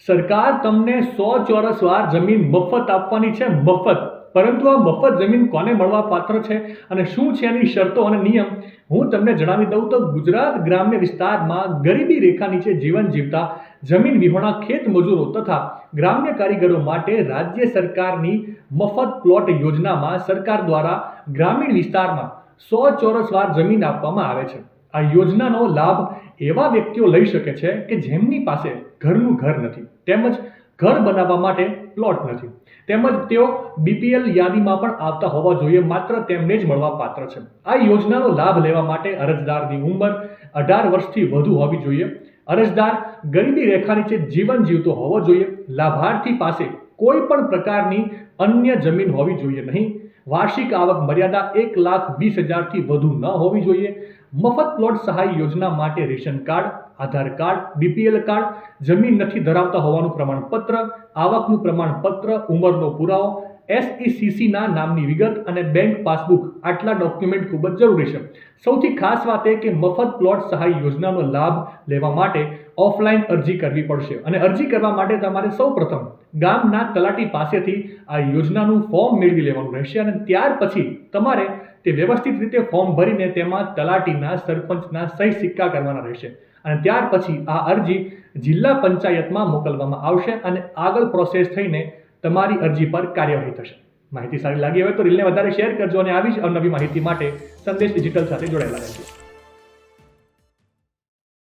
સરકાર તમને 100 ચોરસ વાર જમીન મફત આપવાની છે, મફત. પરંતુ આ મફત જમીન કોને મળવા પાત્ર છે અને શું છે એની શરતો અને નિયમ હું તમને જણાવી દઉં તો ગુજરાત ગ્રામ્ય વિસ્તારમાં ગરીબી રેખા નીચે જીવન જીવતા જમીન વિહોણા ખેત મજૂરો તથા ગ્રામ્ય કારીગરો માટે રાજ્ય સરકારની મફત પ્લોટ યોજનામાં સરકાર દ્વારા ગ્રામીણ વિસ્તારમાં 100 ચોરસ વાર જમીન આપવામાં આવે છે. આ યોજનાનો લાભ એવા વ્યક્તિઓ લઈ શકે છે કે જેમની પાસે ઘરનું ઘર નથી, તેમજ ઘર બનાવવા માટે પ્લોટ નથી, તેમજ તેઓ બીપીએલ યાદીમાં પણ આવતા હોવા જોઈએ, માત્ર તેમને જ મળવા પાત્ર છે. આ યોજનાનો લાભ લેવા માટે અરજદારની ઉંમર 18 વર્ષથી વધુ હોવી જોઈએ. અરજદાર ગરીબી રેખા નીચે જીવન જીવતો હોવો જોઈએ. લાભાર્થી પાસે કોઈ પણ પ્રકારની અન્ય જમીન હોવી જોઈએ નહીં. વાર્ષિક આવક મર્યાદા 1,20,000 થી વધુ ન હોવી જોઈએ. મફત પ્લોટ સહાય યોજના માટે રેશન કાર્ડ, આધાર કાર્ડ, બીપીએલ કાર્ડ, જમીન નથી ધરાવતા હોવાનું પ્રમાણપત્ર, આવકનું પ્રમાણપત્ર, ઉંમરનો પુરાવો, SECCના નામની વિગત અને બેંક પાસબુક, આટલા ડોક્યુમેન્ટ ખૂબ જ જરૂરી છે. સૌથી ખાસ વાત એ કે મફત પ્લોટ સહાય યોજનાનો લાભ લેવા માટે ઓફલાઈન અરજી કરવી પડશે અને અરજી કરવા માટે તમારે સૌપ્રથમ ગામના તલાટી પાસેથી આ યોજનાનું ફોર્મ મેળવી લેવાનું રહેશે અને ત્યાર પછી તમારે તે વ્યવસ્થિત રીતે ફોર્મ ભરીને તેમાં તલાટીના, સરપંચના સહી સિક્કા કરવાના રહેશે અને ત્યાર પછી આ અરજી જિલ્લા પંચાયતમાં મોકલવામાં આવશે અને આગળ પ્રોસેસ થઈને તમારી અરજી પર કાર્યવાહી થશે. માહિતી સારી લાગી હોય તો રીલને વધારે શેર કરજો અને આવી જ અવનવી માહિતી માટે સંદેશ ડિજિટલ સાથે જોડાયેલા રહેજો.